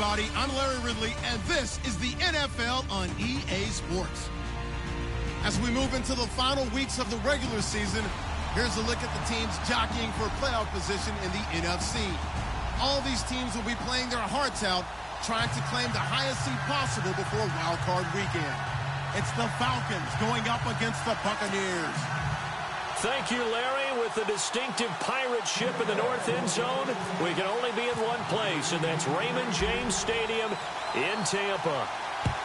everybody. I'm Larry Ridley, and this is the NFL on EA Sports. As we move into the final weeks of the regular season, here's a look at the teams jockeying for playoff position in the NFC. All these teams will be playing their hearts out, trying to claim the highest seed possible before Wild Card Weekend. It's the Falcons going up against the Buccaneers. Thank you, Larry. With the distinctive pirate ship in the north end zone, we can only be in one place, and that's Raymond James Stadium in Tampa.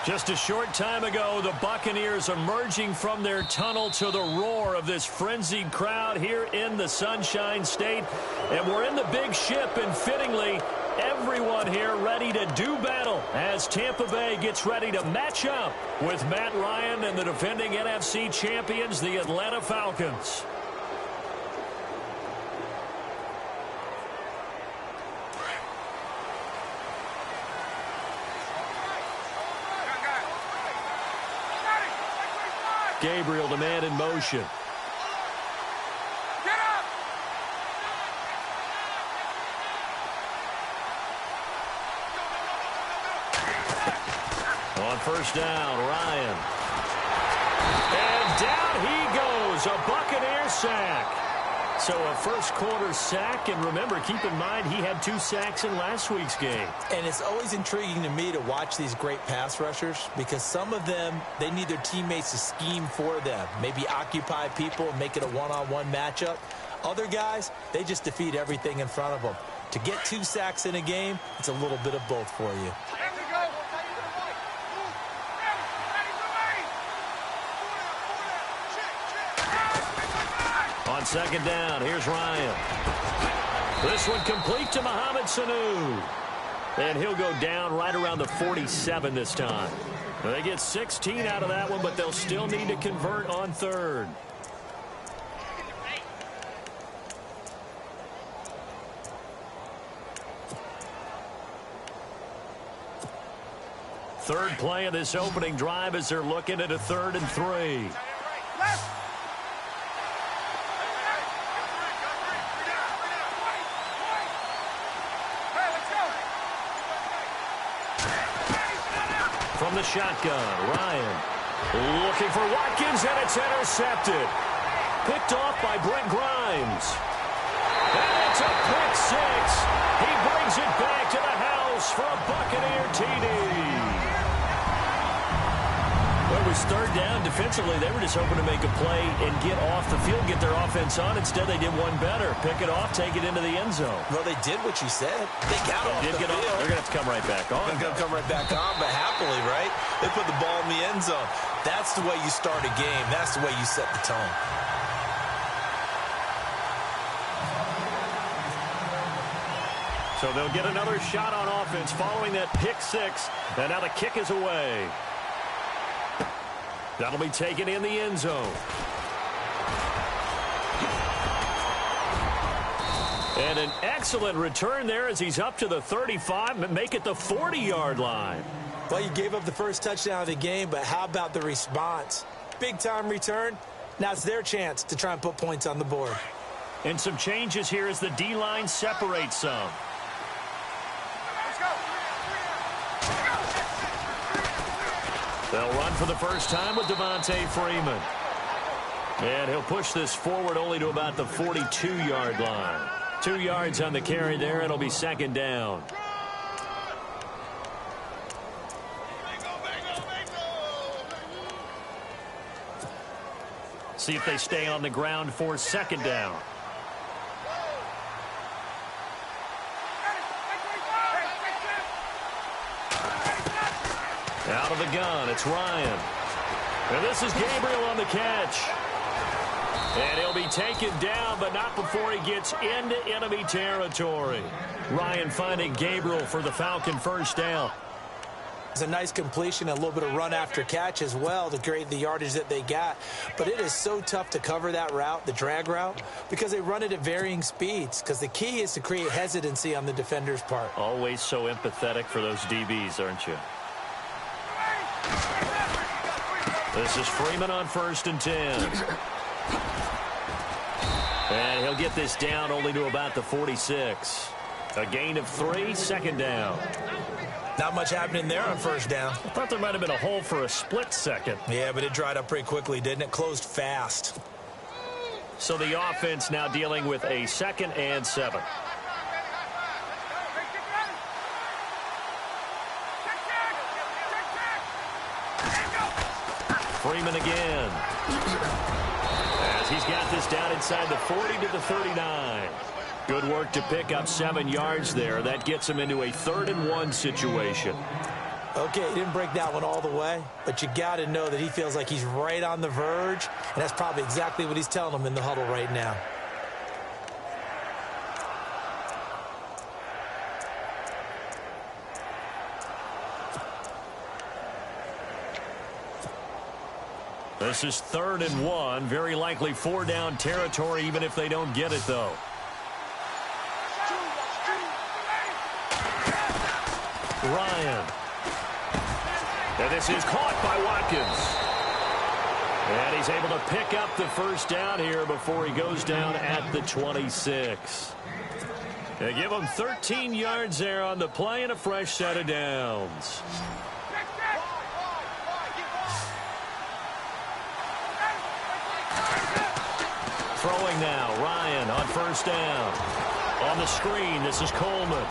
Just a short time ago, the Buccaneers emerging from their tunnel to the roar of this frenzied crowd here in the Sunshine State. And we're in the big ship, and fittingly, everyone here ready to do battle as Tampa Bay gets ready to match up with Matt Ryan and the defending NFC champions, the Atlanta Falcons. Gabriel, the man in motion. On first down, Ryan. And down he goes, a Buccaneer sack. So a first quarter sack, and remember, keep in mind he had 2 sacks in last week's game. And it's always intriguing to me to watch these great pass rushers because some of them, they need their teammates to scheme for them, maybe occupy people and make it a one-on-one matchup. Other guys, they just defeat everything in front of them. To get 2 sacks in a game, it's a little bit of both for you. On second down, here's Ryan. This one complete to Mohamed Sanu. And he'll go down right around the 47 this time. They get 16 out of that one, but they'll still need to convert on third. Third play of this opening drive as they're looking at a 3rd and 3. From the shotgun, Ryan looking for Watkins, and it's intercepted. Picked off by Brent Grimes. And it's a pick 6. He brings it back to the house for a Buccaneer TD. Well, it was 3rd down. Defensively, they were just hoping to make a play and get off the field, get their offense on. Instead, they did one better. Pick it off, take it into the end zone. Well, they did what you said. They got off the field. They're going to have to come right back on. They're going to come right back on, but happily, right? They put the ball in the end zone. That's the way you start a game. That's the way you set the tone. So they'll get another shot on offense following that pick 6. And now the kick is away. That'll be taken in the end zone. And an excellent return there as he's up to the 35 and make it the 40-yard line. Well, you gave up the first touchdown of the game, but how about the response? Big-time return. Now it's their chance to try and put points on the board. And some changes here as the D-line separates some. They'll run for the first time with Devontae Freeman. And he'll push this forward only to about the 42-yard line. 2 yards on the carry there. It'll be 2nd down. See if they stay on the ground for 2nd down. Out of the gun, it's Ryan. And this is Gabriel on the catch. And he'll be taken down, but not before he gets into enemy territory. Ryan finding Gabriel for the Falcon first down. It's a nice completion, a little bit of run after catch as well to create the yardage that they got. But it is so tough to cover that route, the drag route, because they run it at varying speeds. Because the key is to create hesitancy on the defender's part. Always so empathetic for those DBs, aren't you? This is Freeman on 1st and 10. And he'll get this down only to about the 46. A gain of 3, 2nd down. Not much happening there on first down. I thought there might have been a hole for a split second. Yeah, but it dried up pretty quickly, didn't it? Closed fast. So the offense now dealing with a 2nd and 7. Freeman again. As he's got this down inside the 40 to the 39. Good work to pick up 7 yards there. That gets him into a 3rd and 1 situation. Okay, he didn't break that one all the way, but you got to know that he feels like he's right on the verge, and that's probably exactly what he's telling them in the huddle right now. This is 3rd and 1. Very likely 4-down territory, even if they don't get it, though. Ryan. And this is caught by Watkins. And he's able to pick up the first down here before he goes down at the 26. They give him 13 yards there on the play and a fresh set of downs. Throwing now, Ryan on first down. On the screen, this is Coleman.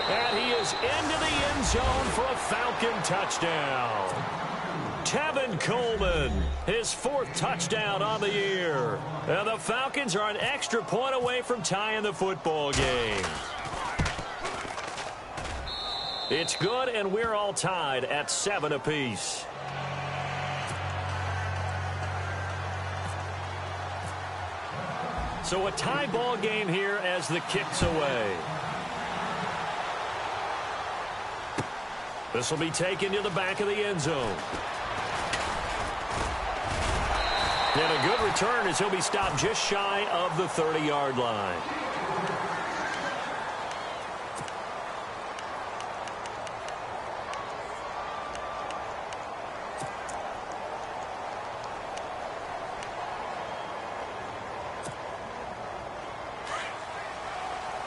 And he is into the end zone for a Falcon touchdown. Tevin Coleman, his 4th touchdown on the year. And the Falcons are an extra point away from tying the football game. It's good, and we're all tied at 7 apiece. So a tie ball game here as the kick's away. This will be taken to the back of the end zone. And a good return as he'll be stopped just shy of the 30-yard line.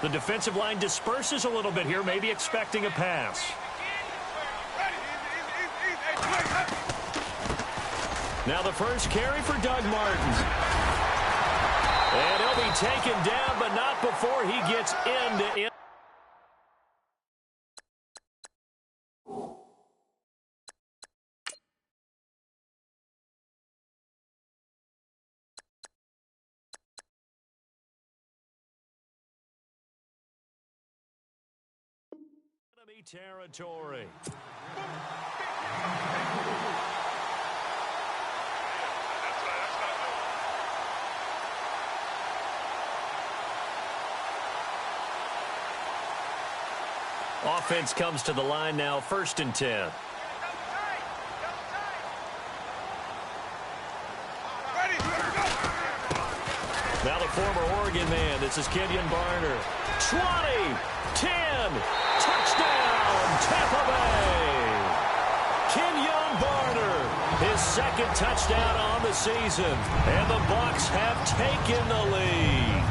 The defensive line disperses a little bit here, maybe expecting a pass. Now the first carry for Doug Martin. And he'll be taken down, but not before he gets into it. Enemy territory. Offense comes to the line now, 1st and 10. Now the former Oregon man, this is Kenyon Barner. 20, 10, touchdown, Tampa Bay. Kenyon Barner, his 2nd touchdown on the season. And the Bucs have taken the lead.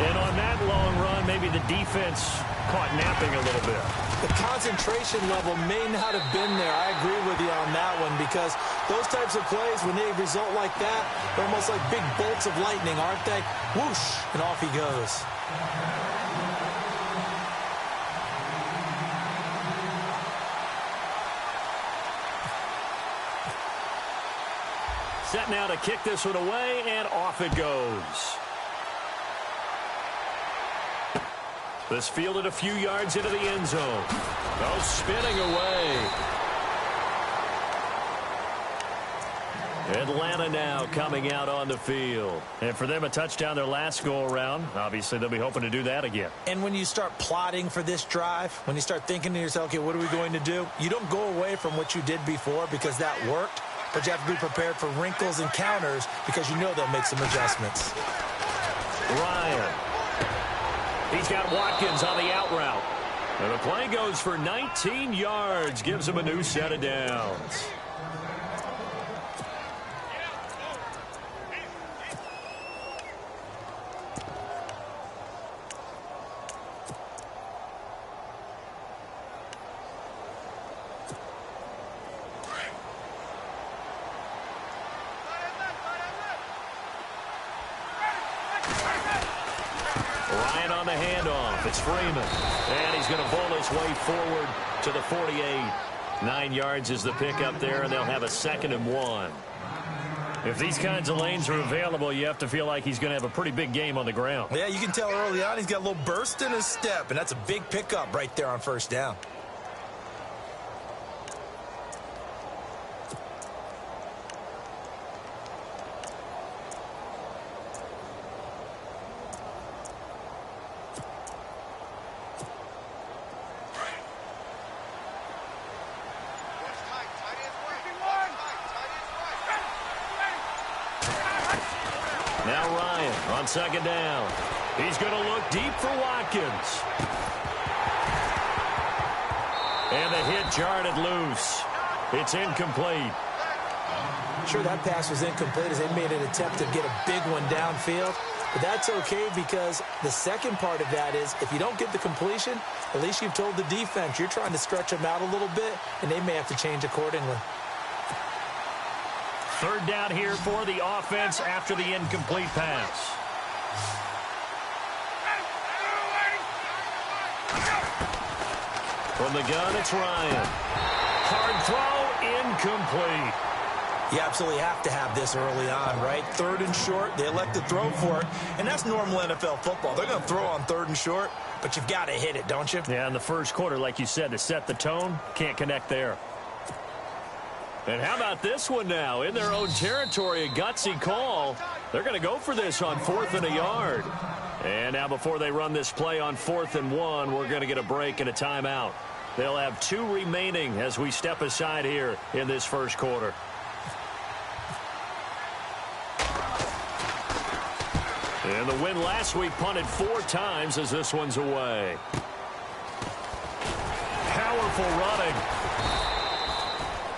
And on that long run, maybe the defense caught napping a little bit. The concentration level may not have been there. I agree with you on that one, because those types of plays, when they result like that, they're almost like big bolts of lightning, aren't they? Whoosh, and off he goes. Set now to kick this one away, and off it goes. This fielded a few yards into the end zone. Oh, spinning away. Atlanta now coming out on the field. And for them, a touchdown their last go-around. Obviously, they'll be hoping to do that again. And when you start plotting for this drive, when you start thinking to yourself, okay, what are we going to do? You don't go away from what you did before because that worked, but you have to be prepared for wrinkles and counters because you know they'll make some adjustments. Ryan. He's got Watkins on the out route. And the play goes for 19 yards. Gives him a new set of downs. Ryan on the handoff. It's Freeman. And he's going to bowl his way forward to the 48. 9 yards is the pickup there, and they'll have a 2nd and 1. If these kinds of lanes are available, you have to feel like he's going to have a pretty big game on the ground. Yeah, you can tell early on he's got a little burst in his step, and that's a big pickup right there on 1st down. Now Ryan on 2nd down. He's going to look deep for Watkins. And the hit jarred it loose. It's incomplete. Sure, that pass was incomplete as they made an attempt to get a big one downfield. But that's okay because the second part of that is if you don't get the completion, at least you've told the defense you're trying to stretch them out a little bit, and they may have to change accordingly. 3rd down here for the offense after the incomplete pass. From the gun, it's Ryan. Hard throw, incomplete. You absolutely have to have this early on, right? 3rd and short, they elect to throw for it, and that's normal NFL football. They're going to throw on 3rd and short, but you've got to hit it, don't you? Yeah, in the first quarter, like you said, to set the tone, can't connect there. And how about this one now? In their own territory, a gutsy call. They're going to go for this on 4th and a yard. And now before they run this play on 4th and 1, we're going to get a break and a timeout. They'll have 2 remaining as we step aside here in this first quarter. And the win last week punted 4 times as this one's away. Powerful running.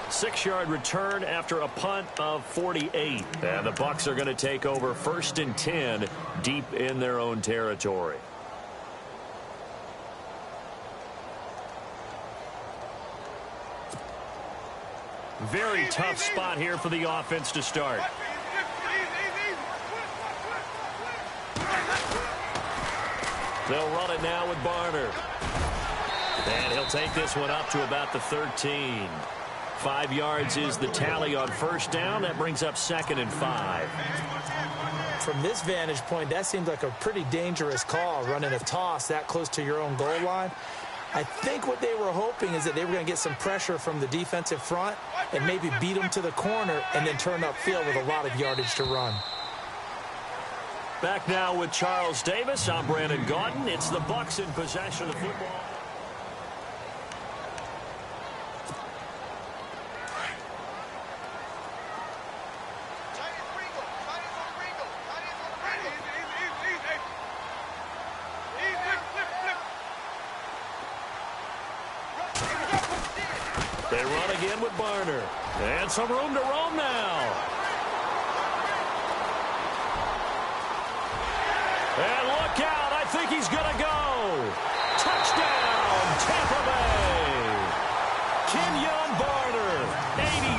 6-yard return after a punt of 48. And the Bucs are going to take over 1st and 10 deep in their own territory. Very tough spot here for the offense to start. They'll run it now with Barner. And he'll take this one up to about the 13. 5 yards is the tally on 1st down. That brings up 2nd and 5. From this vantage point, that seems like a pretty dangerous call, running a toss that close to your own goal line. I think what they were hoping is that they were going to get some pressure from the defensive front and maybe beat them to the corner and then turn upfield with a lot of yardage to run. Back now with Charles Davis. I'm Brandon Gaudin. It's the Bucs in possession of the football. They run again with Barner. And some room to roam now. And look out. I think he's going to go. Touchdown, Tampa Bay. Kenyon Barner,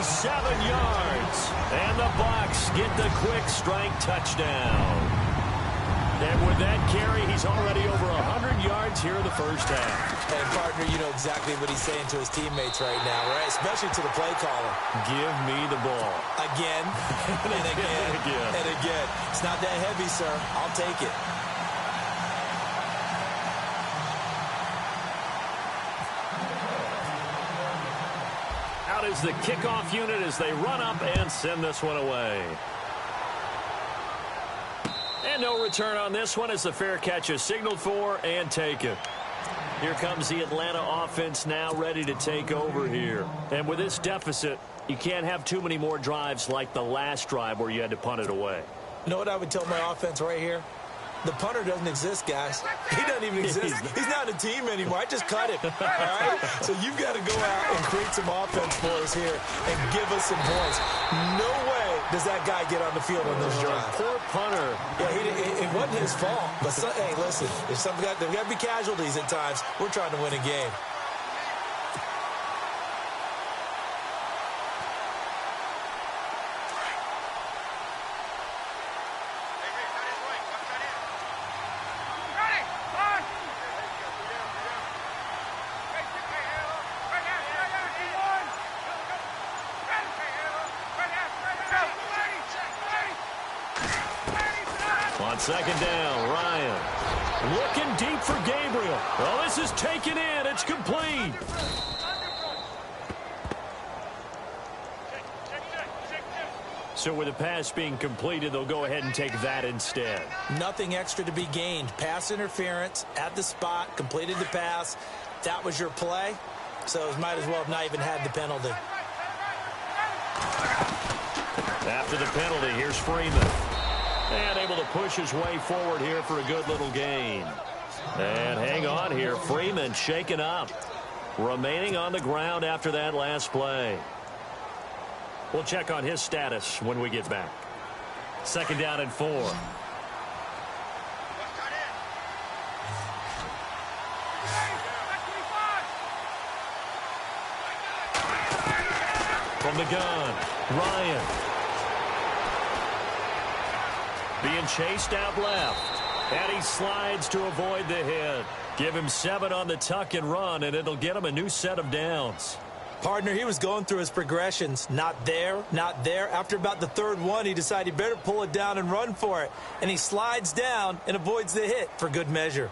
87 yards. And the Bucs get the quick strike touchdown. And with that carry, he's already over 100 yards here in the first half. And, partner, you know exactly what he's saying to his teammates right now, right? Especially to the play caller. Give me the ball. Again, and again, and again. It's not that heavy, sir. I'll take it. Out is the kickoff unit as they run up and send this one away. And no return on this one as the fair catch is signaled for and taken. Here comes the Atlanta offense now ready to take over here. And with this deficit, you can't have too many more drives like the last drive where you had to punt it away. You know what I would tell my offense right here? The punter doesn't exist, guys. He doesn't even exist. He's not a team anymore. I just cut him. All right? So you've got to go out and create some offense for us here and give us some points. No way does that guy get on the field on this drive. Poor punter. Yeah, it wasn't his fault. But, hey, listen, there's got to be casualties at times. We're trying to win a game. On second down, Ryan. Looking deep for Gabriel. Oh, this is taken in. It's complete. So with the pass being completed, they'll go ahead and take that instead. Nothing extra to be gained. Pass interference at the spot, completed the pass. That was your play, so might as well have not even had the penalty. After the penalty, here's Freeman. And able to push his way forward here for a good little gain. And hang on here. Freeman shaken up. Remaining on the ground after that last play. We'll check on his status when we get back. Second down and 4. From the gun, Ryan. Being chased out left. And he slides to avoid the hit. Give him 7 on the tuck and run, and it'll get him a new set of downs. Partner, he was going through his progressions. Not there, not there. After about the third one, he decided he better pull it down and run for it. And he slides down and avoids the hit for good measure.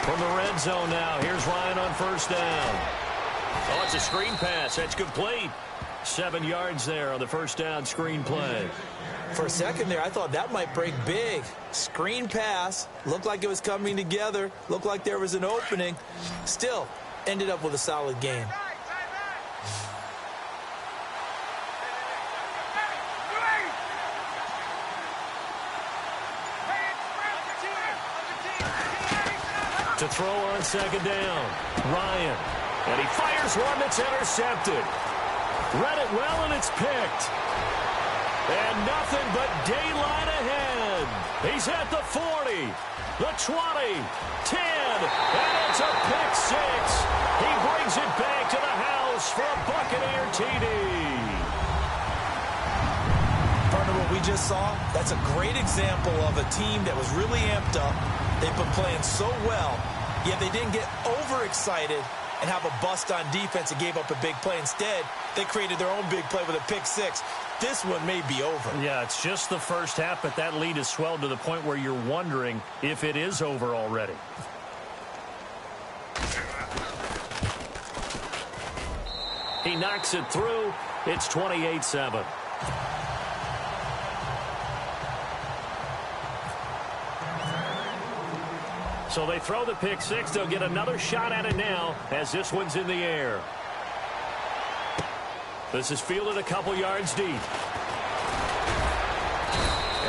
From the red zone now, here's Ryan on first down. Oh, it's a screen pass. That's complete. 7 yards there on the first down screen play. For a second there, I thought that might break big. Screen pass. Looked like it was coming together. Looked like there was an opening. Still, ended up with a solid game. To throw on second down, Ryan. And he fires one that's intercepted. Read it well, and it's picked. And nothing but daylight ahead. He's at the 40, the 20, 10, and it's a pick 6. He brings it back to the house for a Buccaneer TD. Partner, what we just saw, that's a great example of a team that was really amped up. They've been playing so well, yet they didn't get overexcited and have a bust on defense and gave up a big play. Instead, they created their own big play with a pick 6. This one may be over. Yeah, it's just the first half, but that lead has swelled to the point where you're wondering if it is over already. He knocks it through. It's 28-7. So they throw the pick 6. They'll get another shot at it now as this one's in the air. This is fielded a couple yards deep.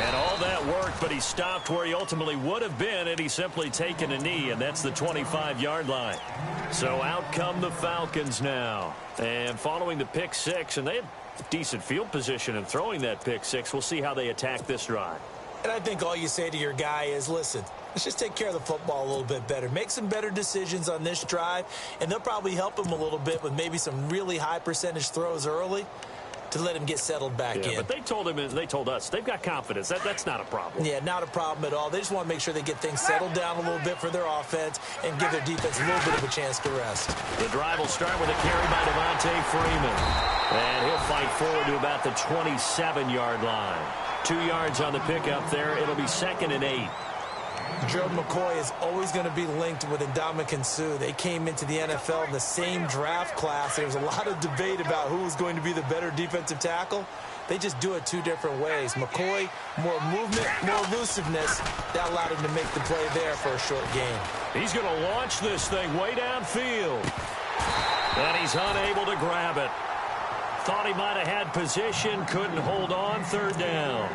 And all that worked, but he stopped where he ultimately would have been had he simply taken a knee, and that's the 25-yard line. So out come the Falcons now. And following the pick 6, and they have decent field position in throwing that pick 6. We'll see how they attack this drive. And I think all you say to your guy is, listen, let's just take care of the football a little bit better. Make some better decisions on this drive, and they'll probably help him a little bit with maybe some really high percentage throws early to let him get settled back in. But they told him, and they told us, they've got confidence. That's not a problem. Yeah, not a problem at all. They just want to make sure they get things settled down a little bit for their offense and give their defense a little bit of a chance to rest. The drive will start with a carry by Devontae Freeman. And he'll fight forward to about the 27-yard line. 2 yards on the pickup there. It'll be 2nd and 8. Gerald McCoy is always going to be linked with Ndamukong Suh. They came into the NFL in the same draft class. There was a lot of debate about who was going to be the better defensive tackle. They just do it 2 different ways. McCoy, more movement, more elusiveness. That allowed him to make the play there for a short gain. He's going to launch this thing way downfield. And he's unable to grab it. Thought he might have had position, couldn't hold on, 3rd down.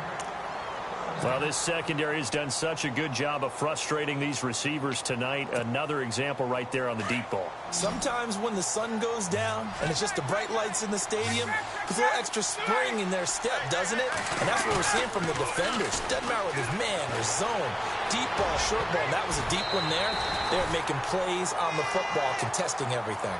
Well, this secondary has done such a good job of frustrating these receivers tonight. Another example right there on the deep ball. Sometimes when the sun goes down and it's just the bright lights in the stadium, there's a little extra spring in their step, doesn't it? And that's what we're seeing from the defenders. Doesn't matter whether it's man or zone, deep ball, short ball. That was a deep one there. They're making plays on the football, contesting everything.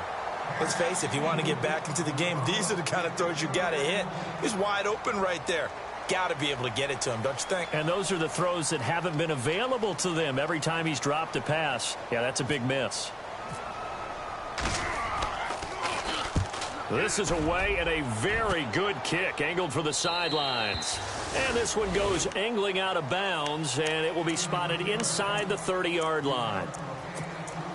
Let's face it, if you want to get back into the game, these are the kind of throws you got to hit. He's wide open right there. Got to be able to get it to him, don't you think? And those are the throws that haven't been available to them every time he's dropped a pass. Yeah, that's a big miss. This is away and a very good kick angled for the sidelines. And this one goes angling out of bounds, and it will be spotted inside the 30-yard line.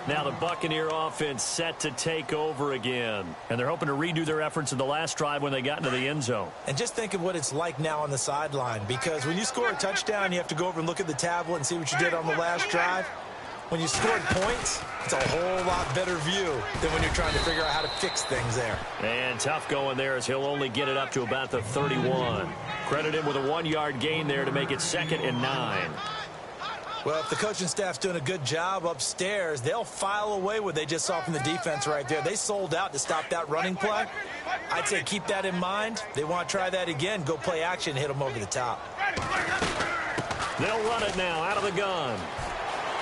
Now the Buccaneer offense set to take over again. And they're hoping to redo their efforts in the last drive when they got into the end zone. And just think of what it's like now on the sideline, because when you score a touchdown, you have to go over and look at the tablet and see what you did on the last drive. When you scored points, it's a whole lot better view than when you're trying to figure out how to fix things there. And tough going there as he'll only get it up to about the 31. Credit him with a 1-yard gain there to make it 2nd and 9. Well, if the coaching staff's doing a good job upstairs, they'll file away what they just saw from the defense right there. They sold out to stop that running play. I'd say keep that in mind. They want to try that again. Go play action, hit them over the top. They'll run it now out of the gun.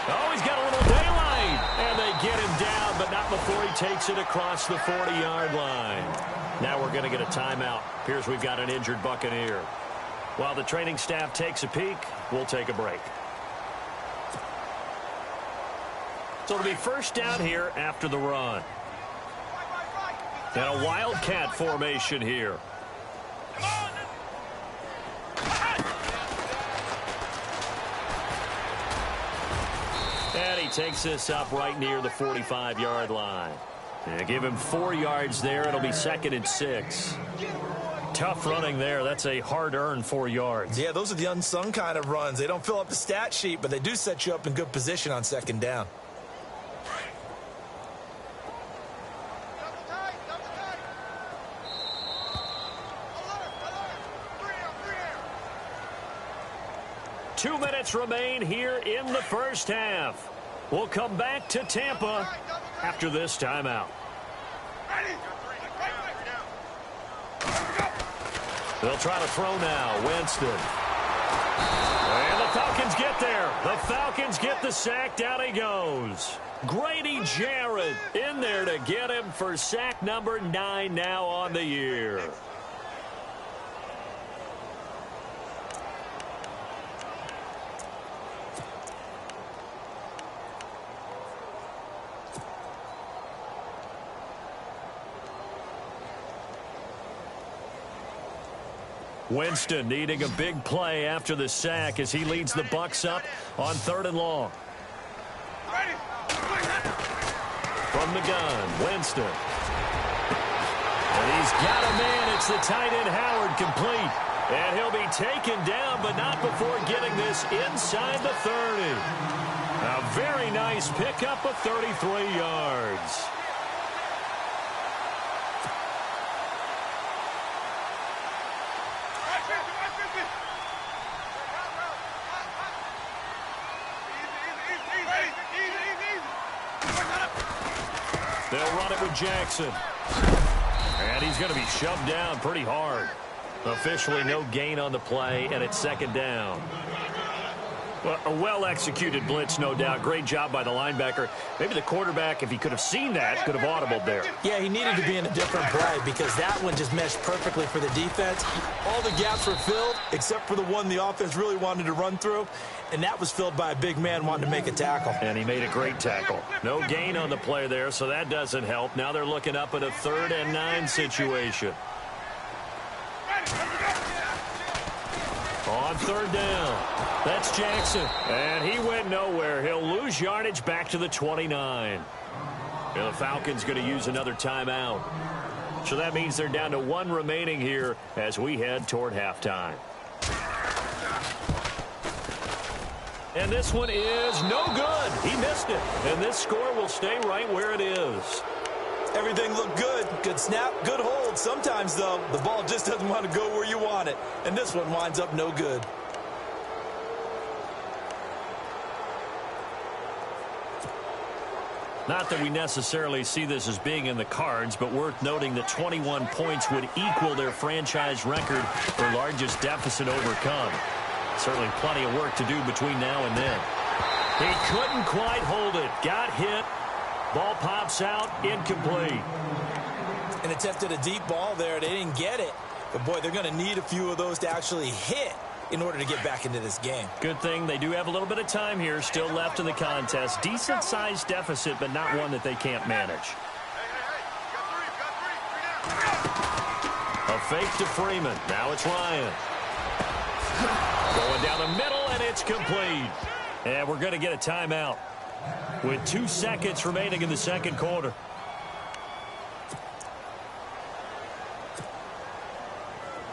Oh, he's got a little daylight. And they get him down, but not before he takes it across the 40-yard line. Now we're going to get a timeout. Appears we've got an injured Buccaneer. While the training staff takes a peek, we'll take a break. So it'll be first down here after the run. And a wildcat formation here. And he takes this up right near the 45-yard line. And give him 4 yards there. It'll be 2nd and 6. Tough running there. That's a hard-earned 4 yards. Yeah, those are the unsung kind of runs. They don't fill up the stat sheet, but they do set you up in good position on 2nd down. Two minutes remain here in the first half. We'll come back to Tampa after this timeout. They'll try to throw now. Winston. And the Falcons get there. The Falcons get the sack. Down he goes. Grady Jarrett in there to get him for sack number 9 now on the year. Winston needing a big play after the sack as he leads the Bucs up on 3rd and long. From the gun, Winston. And he's got a man. It's the tight end Howard complete. And he'll be taken down, but not before getting this inside the 30. A very nice pickup of 33 yards. They'll run it with Jackson. And he's going to be shoved down pretty hard. Officially no gain on the play, and it's 2nd down. Well, a well-executed blitz, no doubt. Great job by the linebacker. Maybe the quarterback, if he could have seen that, could have audibled there. Yeah, he needed to be in a different play because that one just meshed perfectly for the defense. All the gaps were filled except for the one the offense really wanted to run through, and that was filled by a big man wanting to make a tackle. And he made a great tackle. No gain on the play there, so that doesn't help. Now they're looking up at a 3rd and 9 situation. On 3rd down. That's Jackson. And he went nowhere. He'll lose yardage back to the 29. And the Falcons going to use another timeout. So that means they're down to 1 remaining here as we head toward halftime. And this one is no good. He missed it. And this score will stay right where it is. Everything looked good. Good snap, good hold. Sometimes, though, the ball just doesn't want to go where you want it. And this one winds up no good. Not that we necessarily see this as being in the cards, but worth noting that 21 points would equal their franchise record for largest deficit overcome. Certainly plenty of work to do between now and then. He couldn't quite hold it. Got hit. Ball pops out, incomplete. And attempted a deep ball there. They didn't get it. But, boy, they're going to need a few of those to actually hit in order to get back into this game. Good thing they do have a little bit of time here still left in the contest. Decent-sized deficit, but not one that they can't manage. A fake to Freeman. Now it's Ryan. Going down the middle, and it's complete. And we're going to get a timeout with 2 seconds remaining in the second quarter.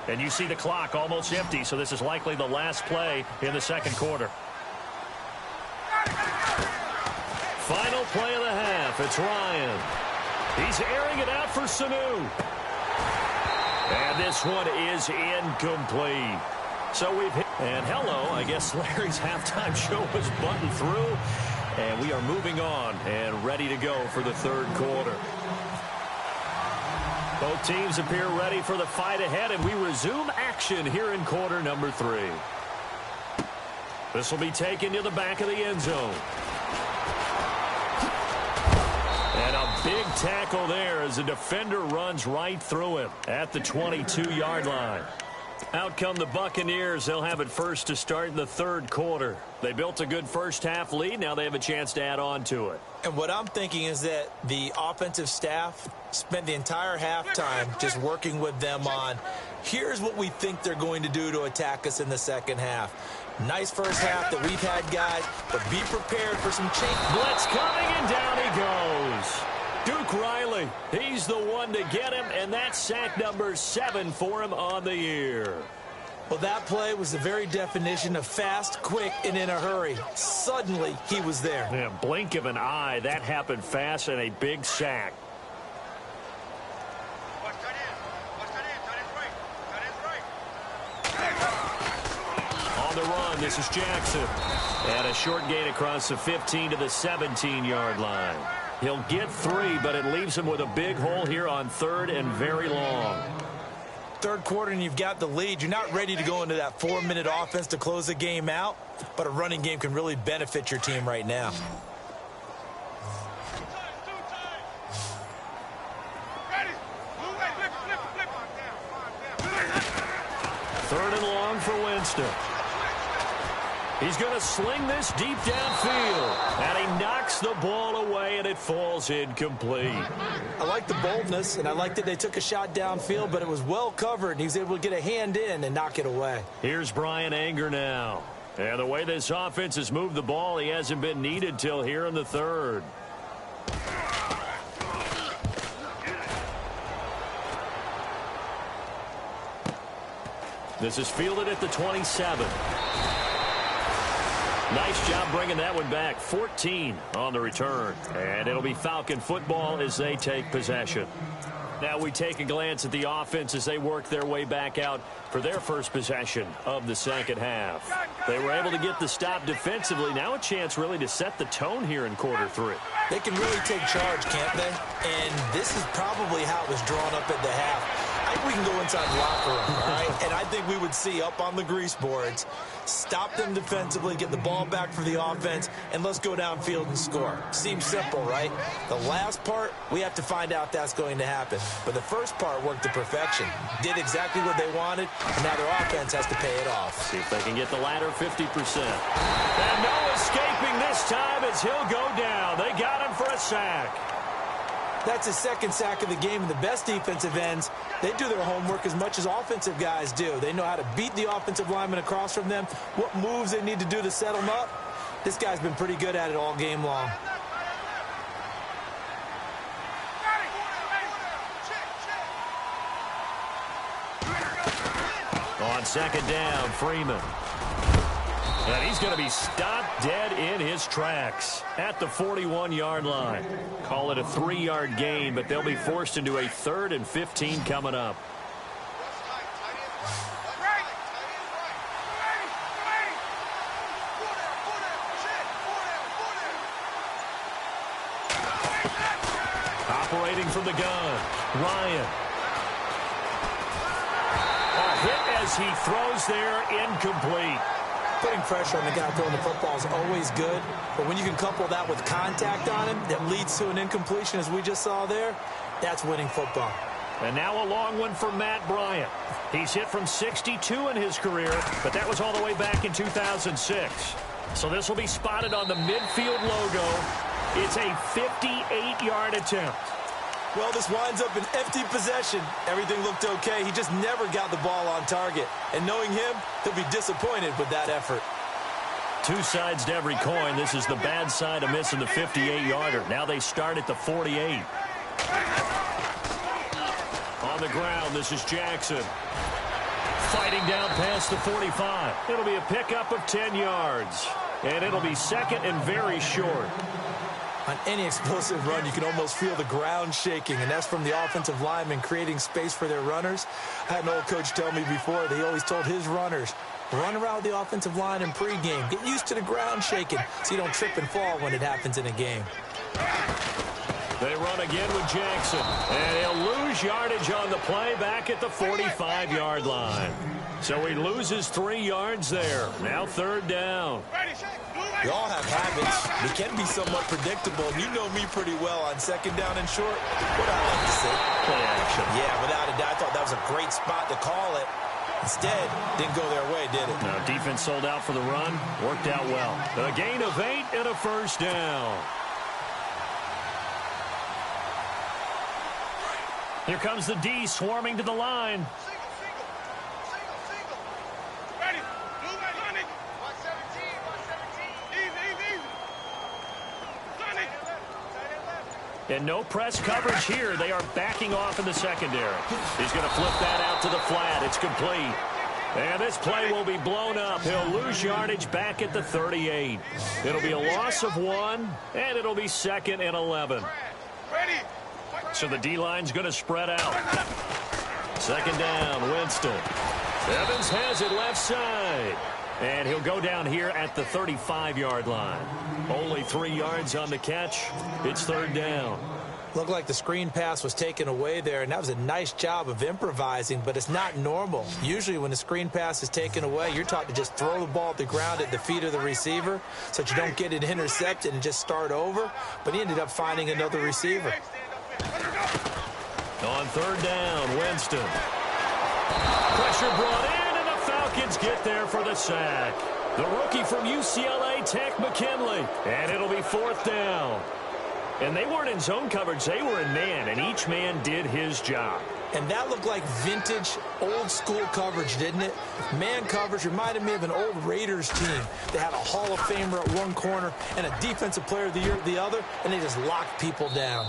And you see the clock almost empty, so this is likely the last play in the second quarter. Final play of the half. It's Ryan. He's airing it out for Sanu. And this one is incomplete. So we've hit. And hello, I guess Larry's halftime show was buttoned through. And we are moving on and ready to go for the third quarter. Both teams appear ready for the fight ahead, and we resume action here in quarter number 3. This will be taken to the back of the end zone. And a big tackle there as the defender runs right through him at the 22-yard line. Out come the Buccaneers. They'll have it first to start in the third quarter. They built a good first-half lead. Now they have a chance to add on to it. And what I'm thinking is that the offensive staff spent the entire halftime just working with them on, here's what we think they're going to do to attack us in the second half. Nice first half that we've had, guys, but be prepared for some change. Blitz coming, and down he goes. Duke Riley, he's the one to get him, and that's sack number 7 for him on the year. Well, that play was the very definition of fast, quick, and in a hurry. Suddenly, he was there. Yeah, blink of an eye, that happened fast, and a big sack. On the run, this is Jackson. And a short gain across the 15 to the 17-yard line. He'll get 3, but it leaves him with a big hole here on third and very long. Third quarter and you've got the lead. You're not ready to go into that 4-minute offense to close the game out, but a running game can really benefit your team right now. Third and long for Winston. He's going to sling this deep downfield. And he knocks the ball away, and it falls incomplete. I like the boldness, and I like that they took a shot downfield, but it was well covered, and he was able to get a hand in and knock it away. Here's Brian Anger now. And the way this offense has moved the ball, he hasn't been needed till here in the third. This is fielded at the 27. Nice job bringing that one back. 14 on the return. And it'll be Falcon football as they take possession. Now we take a glance at the offense as they work their way back out for their first possession of the second half. They were able to get the stop defensively. Now a chance really to set the tone here in quarter 3. They can really take charge, can't they? And this is probably how it was drawn up at the half. I think we can go inside the locker room, all right? And I think we would see up on the grease boards, stop them defensively, get the ball back for the offense, and let's go downfield and score. Seems simple, right? The last part, we have to find out if that's going to happen. But the first part worked to perfection. Did exactly what they wanted, and now their offense has to pay it off. See if they can get the latter 50%. And no escaping this time as he'll go down. They got him for a sack. That's his second sack of the game, and the best defensive ends, they do their homework as much as offensive guys do. They know how to beat the offensive lineman across from them, what moves they need to do to set them up. This guy's been pretty good at it all game long. On second down, Freeman. And he's going to be stopped dead in his tracks at the 41-yard line. Call it a 3-yard gain, but they'll be forced into a 3rd and 15 coming up. Operating from the gun, Ryan. A hit as he throws there, incomplete. putting pressure on the guy throwing the football is always good, but when you can couple that with contact on him that leads to an incompletion, as we just saw there, that's winning football. And now a long one for Matt Bryant. He's hit from 62 in his career, but that was all the way back in 2006. So this will be spotted on the midfield logo. It's a 58-yard attempt. Well, this winds up an empty possession. Everything looked okay. He just never got the ball on target. And knowing him, he'll be disappointed with that effort. Two sides to every coin. This is the bad side of missing the 58-yarder. Now they start at the 48. On the ground, this is Jackson. Fighting down past the 45. It'll be a pickup of 10 yards. And it'll be second and very short. On any explosive run, you can almost feel the ground shaking, and that's from the offensive linemen creating space for their runners. I had an old coach tell me before, they always told his runners, run around the offensive line in pregame. Get used to the ground shaking so you don't trip and fall when it happens in a game. They run again with Jackson, and he'll lose yardage on the play back at the 45-yard line. So he loses 3 yards there. Now third down. We all have habits. They can be somewhat predictable. You know me pretty well on second down and short. What I like to say? Play action. Yeah, without a doubt. I thought that was a great spot to call it. Instead, didn't go their way, did it? No, defense sold out for the run. Worked out well. A gain of 8 and a first down. Here comes the D swarming to the line. And no press coverage here. They are backing off in the secondary. He's going to flip that out to the flat. It's complete. And this play will be blown up. He'll lose yardage back at the 38. It'll be a loss of 1, and it'll be second and 11. So the D-line's going to spread out. Second down, Winston. Evans has it left side. And he'll go down here at the 35-yard line. Only 3 yards on the catch. It's third down. Looked like the screen pass was taken away there, and that was a nice job of improvising, but it's not normal. Usually when the screen pass is taken away, you're taught to just throw the ball at the ground at the feet of the receiver so that you don't get it intercepted and just start over. But he ended up finding another receiver. On third down, Winston. Pressure brought in. Falcons get there for the sack. The rookie from UCLA, Tech McKinley. And it'll be fourth down. And they weren't in zone coverage. They were in man, and each man did his job. And that looked like vintage, old-school coverage, didn't it? Man coverage reminded me of an old Raiders team. They had a Hall of Famer at one corner and a Defensive Player of the Year at the other, and they just locked people down.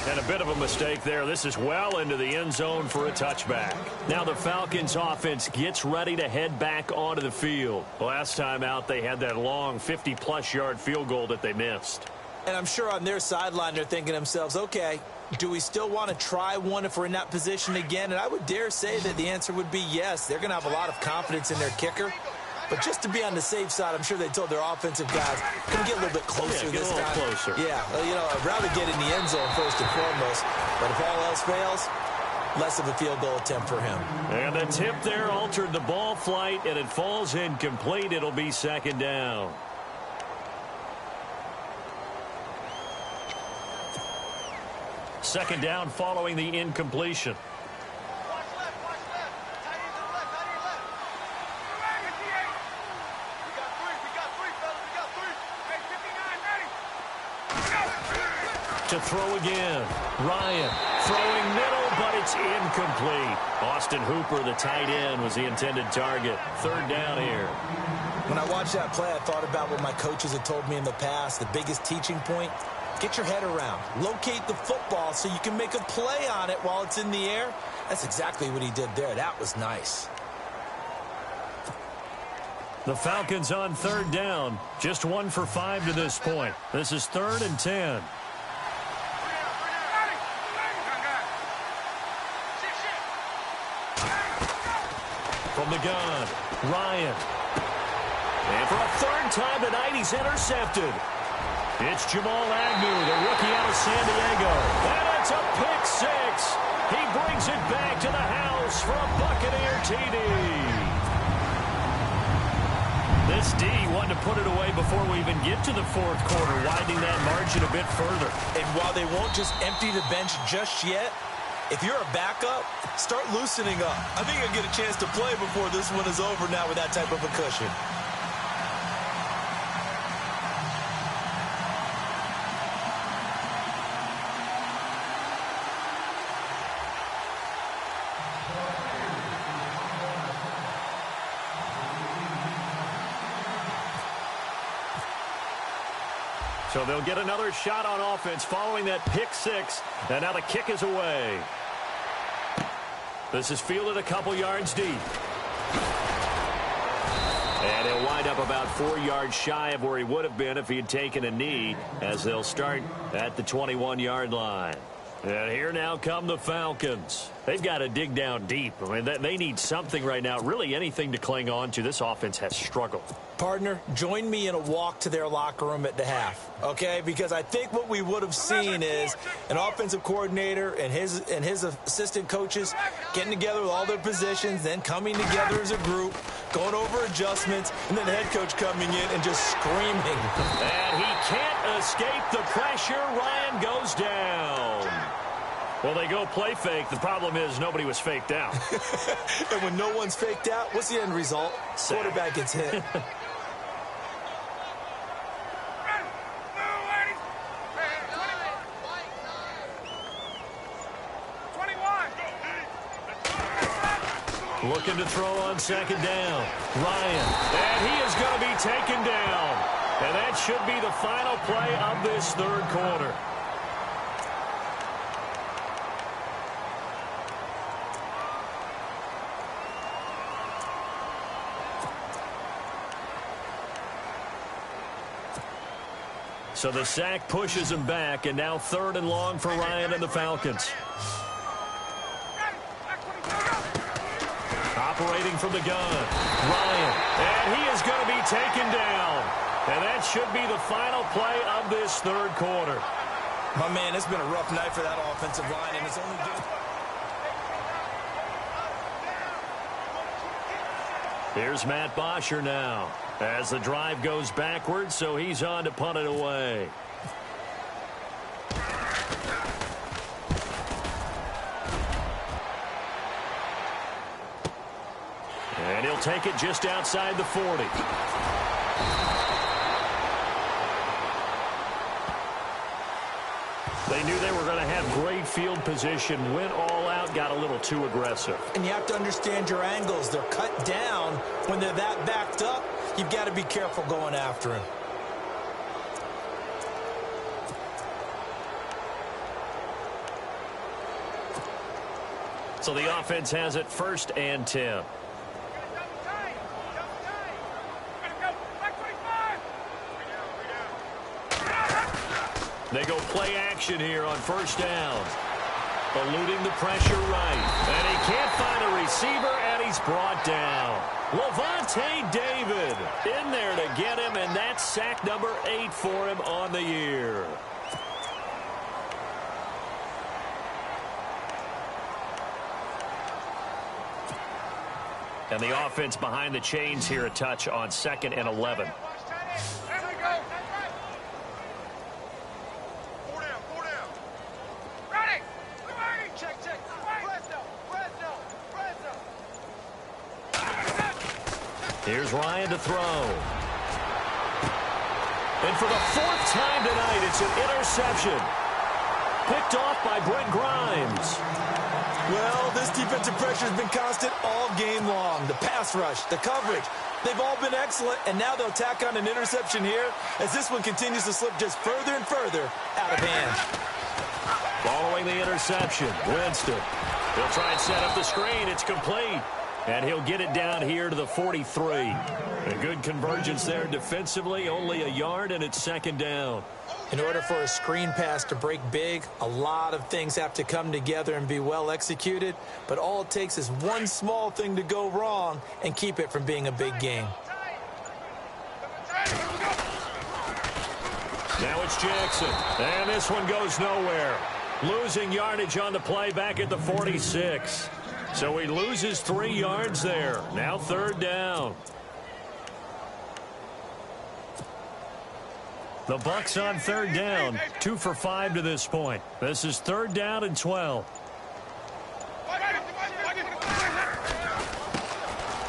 And a bit of a mistake there. This is well into the end zone for a touchback. Now the Falcons offense gets ready to head back onto the field. Last time out, they had that long 50-plus yard field goal that they missed. And I'm sure on their sideline, they're thinking to themselves, okay, do we still want to try one if we're in that position again? And I would dare say that the answer would be yes. They're going to have a lot of confidence in their kicker. But just to be on the safe side, I'm sure they told their offensive guys, can we get a little bit closer this time? Closer. Yeah, well, you know, I'd rather get in the end zone first and foremost. But if all else fails, less of a field goal attempt for him. And the tip there altered the ball flight, and it falls incomplete. It'll be second down. Second down following the incompletion. To throw again. Ryan throwing middle, but it's incomplete. Austin Hooper, the tight end, was the intended target. Third down here. When I watched that play, I thought about what my coaches had told me in the past. The biggest teaching point, get your head around. Locate the football so you can make a play on it while it's in the air. That's exactly what he did there. That was nice. The Falcons on third down. Just 1 for 5 to this point. This is 3rd and 10. From the gun, Ryan. And for a third time tonight, he's intercepted. It's Jamal Agnew, the rookie out of San Diego. And it's a pick six. He brings it back to the house for a Buccaneer TD. This D wanted to put it away before we even get to the fourth quarter, widening that margin a bit further. And while they won't just empty the bench just yet, if you're a backup, start loosening up. I think you'll get a chance to play before this one is over now with that type of a cushion. So they'll get another shot on offense following that pick six. And now the kick is away. This is fielded a couple yards deep. And he'll wind up about 4 yards shy of where he would have been if he had taken a knee, as they'll start at the 21-yard line. And here now come the Falcons. They've got to dig down deep. I mean, they need something right now, really anything to cling on to. This offense has struggled. Partner, join me in a walk to their locker room at the half, okay? Because I think what we would have seen is an offensive coordinator and his assistant coaches getting together with all their positions, then coming together as a group, going over adjustments, and then the head coach coming in and just screaming. And he can't escape the pressure. Ryan goes down. Well, they go play fake. The problem is nobody was faked out. And when no one's faked out, what's the end result? Quarterback gets hit. Looking to throw on second down. Ryan. And he is going to be taken down. And that should be the final play of this third quarter. So the sack pushes him back, and now 3rd and long for Ryan and the Falcons. Operating from the gun, Ryan, and he is going to be taken down. And that should be the final play of this third quarter. My man, it's been a rough night for that offensive line, and it's only good. Here's Matt Bosher now as the drive goes backwards, so he's on to punt it away. And he'll take it just outside the 40. They knew they were going to have great field position, went all out, got a little too aggressive. And you have to understand your angles. They're cut down. When they're that backed up, you've got to be careful going after him. So the offense has it 1st and 10. They go play action here on 1st down. Eluding the pressure right. And he can't find a receiver, and he's brought down. Levante David in there to get him, and that's sack number 8 for him on the year. And the offense behind the chains here a touch on 2nd and 11. Here's Ryan to throw. And for the 4th time tonight, it's an interception. Picked off by Brent Grimes. Well, this defensive pressure has been constant all game long. The pass rush, the coverage, they've all been excellent, and now they'll tack on an interception here as this one continues to slip just further and further out of hand. Following the interception, Winston. He'll try and set up the screen. It's complete. And he'll get it down here to the 43. A good convergence there defensively, only a yard, and it's 2nd down. In order for a screen pass to break big, a lot of things have to come together and be well executed, but all it takes is one small thing to go wrong and keep it from being a big game. Now it's Jackson, and this one goes nowhere. Losing yardage on the play back at the 46. So he loses 3 yards there. Now 3rd down. The Bucs on third down, 2 for 5 to this point. This is third down and 12.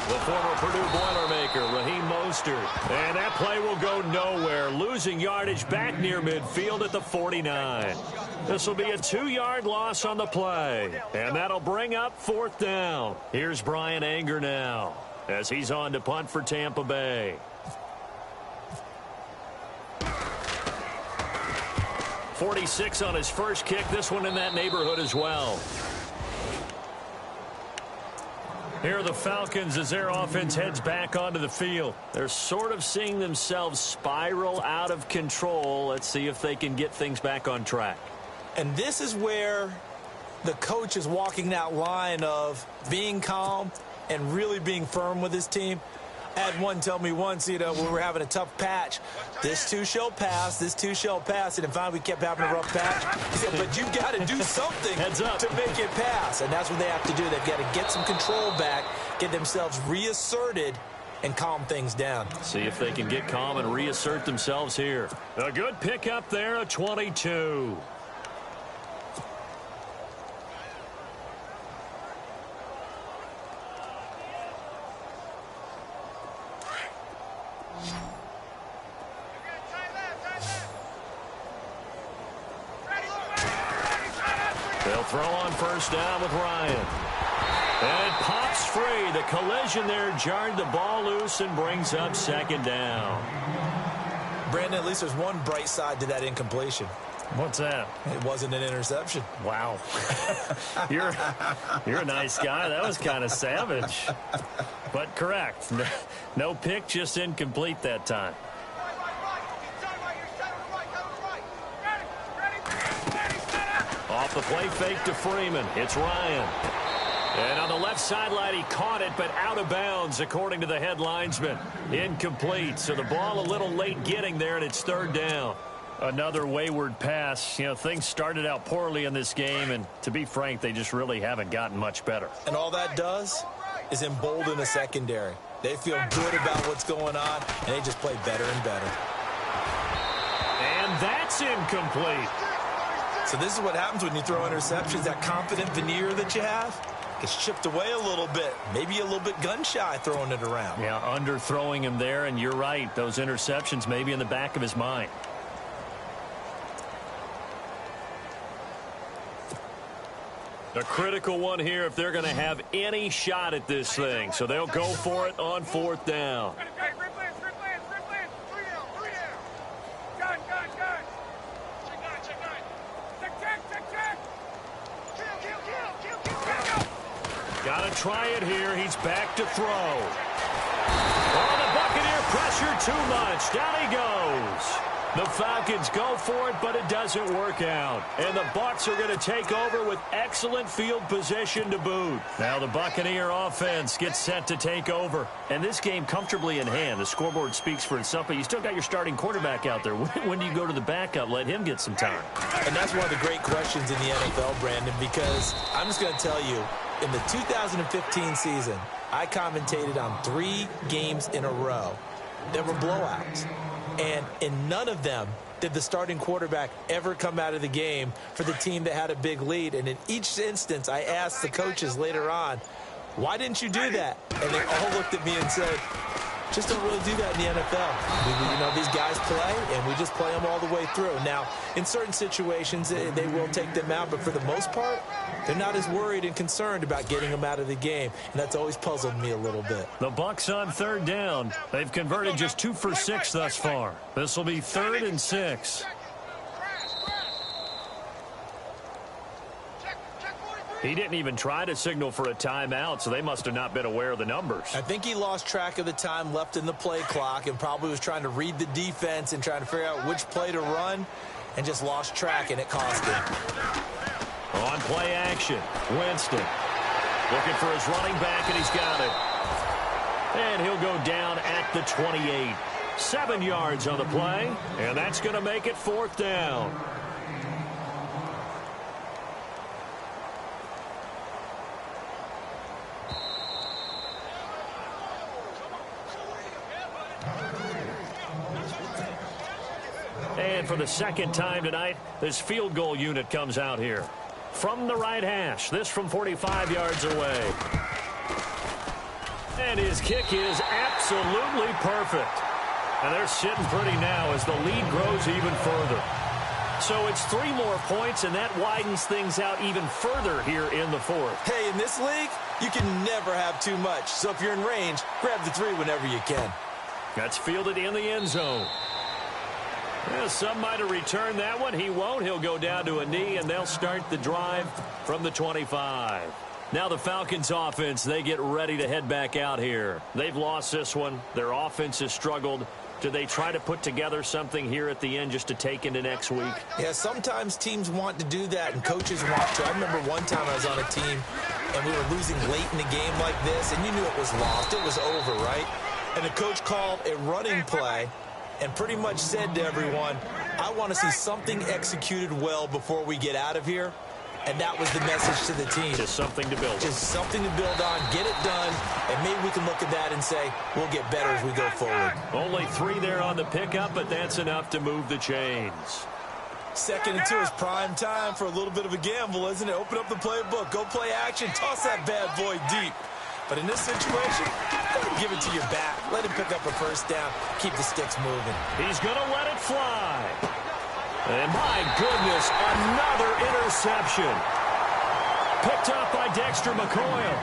The former Purdue Boilermaker, Raheem Mostert. And that play will go nowhere, losing yardage back near midfield at the 49. This will be a 2-yard loss on the play. And that'll bring up fourth down. Here's Brian Anger now as he's on to punt for Tampa Bay. .46 on his first kick. This one in that neighborhood as well. Here are the Falcons as their offense heads back onto the field. They're sort of seeing themselves spiral out of control. Let's see if they can get things back on track. And this is where the coach is walking that line of being calm and really being firm with his team. I had one tell me once, when we were having a tough patch, this too shall pass, this too shall pass. And finally we kept having a rough patch. He said, but you've got to do something to make it pass. And that's what they have to do. They've got to get some control back, get themselves reasserted, and calm things down. See if they can get calm and reassert themselves here. A good pickup there, a 22. They'll throw on first down with Ryan. And it pops free. The collision there jarred the ball loose and brings up second down. Brandon, at least there's one bright side to that incompletion. What's that? It wasn't an interception. Wow. You're a nice guy. That was kind of savage. But correct. No pick, just incomplete that time. Off the play fake to Freeman. It's Ryan. And on the left sideline, he caught it, but out of bounds, according to the head linesman. Incomplete. So the ball a little late getting there, and it's third down. Another wayward pass. Things started out poorly in this game, and to be frank, they just really haven't gotten much better. And all that does is embolden a secondary. They feel good about what's going on, and they just play better and better. And that's incomplete. So this is what happens when you throw interceptions. That confident veneer that you have gets chipped away a little bit. Maybe a little bit gun-shy throwing it around. Yeah, underthrowing him there, and you're right. Those interceptions may be in the back of his mind. A critical one here if they're going to have any shot at this thing. So they'll go for it on fourth down. Got to try it here. He's back to throw. Oh, the Buccaneer pressure too much. Down he goes. The Falcons go for it, but it doesn't work out. And the Bucs are going to take over with excellent field position to boot. Now the Buccaneer offense gets set to take over. And this game comfortably in hand. The scoreboard speaks for itself, but you still got your starting quarterback out there. When do you go to the backup? Let him get some time. And that's one of the great questions in the NFL, Brandon, because I'm just going to tell you, in the 2015 season, I commentated on 3 games in a row that were blowouts. And in none of them did the starting quarterback ever come out of the game for the team that had a big lead. And in each instance, I asked the coaches later on, why didn't you do that? And they all looked at me and said, just don't really do that in the NFL. These guys play, and we just play them all the way through. Now, in certain situations, they will take them out, but for the most part, they're not as worried and concerned about getting them out of the game, and that's always puzzled me a little bit. The Bucs on third down. They've converted just 2 for 6 thus far. This will be 3rd and 6. He didn't even try to signal for a timeout, so they must have not been aware of the numbers. I think he lost track of the time left in the play clock and probably was trying to read the defense and trying to figure out which play to run and just lost track, and it cost him. On play action, Winston looking for his running back, and he's got it. And he'll go down at the 28. 7 yards on the play, and that's going to make it 4th down. for the second time tonight. This field goal unit comes out here. From the right hash, this from 45 yards away. And his kick is absolutely perfect. And they're sitting pretty now as the lead grows even further. So it's 3 more points, and that widens things out even further here in the fourth. Hey, in this league, you can never have too much. So if you're in range, grab the 3 whenever you can. That's fielded in the end zone. Well, some might have returned that one. He won't. He'll go down to a knee, and they'll start the drive from the 25. Now the Falcons offense, they get ready to head back out here. They've lost this one. Their offense has struggled. Do they try to put together something here at the end just to take into next week? Yeah, sometimes teams want to do that, and coaches want to. I remember one time I was on a team, and we were losing late in the game like this, and you knew it was lost. It was over, right? And the coach called a running play and pretty much said to everyone, I want to see something executed well before we get out of here. And that was the message to the team. Just something to build on. Just something to build on, get it done, and maybe we can look at that and say, we'll get better as we go forward. Only 3 there on the pickup, but that's enough to move the chains. 2nd and 2 is prime time for a little bit of a gamble, isn't it? Open up the playbook, go play action, toss that bad boy deep. But in this situation, give it to your back. Let him pick up a first down, keep the sticks moving. He's going to let it fly. And my goodness, another interception. Picked up by Dexter McCoyle.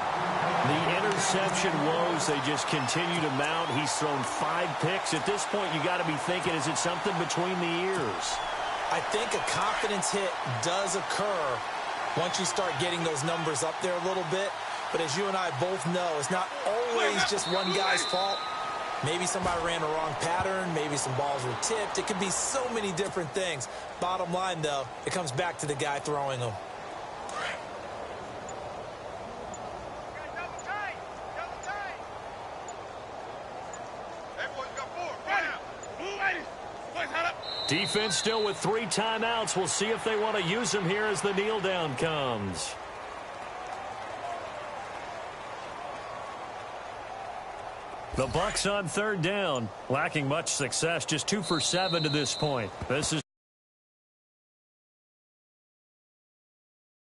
The interception woes, they just continue to mount. He's thrown 5 picks. At this point, you got to be thinking, is it something between the ears? I think a confidence hit does occur once you start getting those numbers up there a little bit. But as you and I both know, it's not always just one guy's fault. Maybe somebody ran the wrong pattern. Maybe some balls were tipped. It could be so many different things. Bottom line, though, it comes back to the guy throwing them. Defense still with 3 timeouts. We'll see if they want to use them here as the kneel down comes. The Bucs on 3rd down, lacking much success, just 2 for 7 to this point. This is